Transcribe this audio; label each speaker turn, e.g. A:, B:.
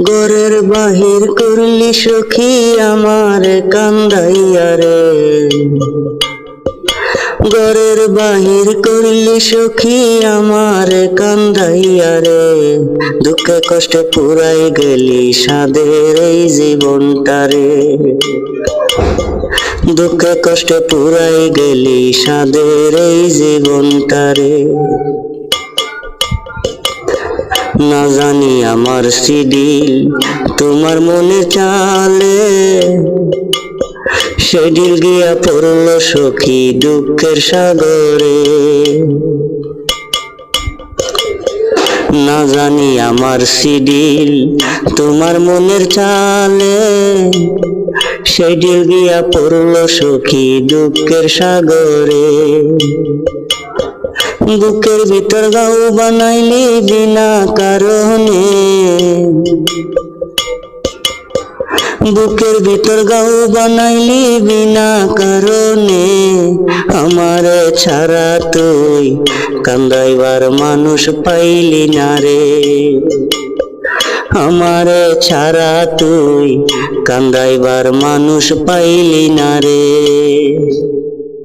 A: ঘরের বাহির করলি সখী আমার কান্দাইয়া রে, ঘরের বাহির করলি সখী আমার কান্দাইয়া রে, দুঃখে কষ্টে পুরাই গেলি সাদের এই জীবনটারে, দুঃখে কষ্টে পুরাই গেলি সাদের এই জীবনটারে। না জানি আমার শিডিল তোমার মনে চালে, সেদিল গিয়া পড়ল সখী দুঃখের সাগরে। না জানি আমার শিডিল তোমার মনের চালে, সেদিল গিয়া পড়ল সখী দুঃখের সাগরে। বুকের ভিতর গাও বানাইলি বিনা কারণে, বুকের ভিতর গাও বানাইলি বিনা কারণে, আমারে ছাড়া তুই কান্দাইবার মানুষ পাইলি না রে, আমারে ছাড়া তুই কান্দাইবার মানুষ পাইলি না রে।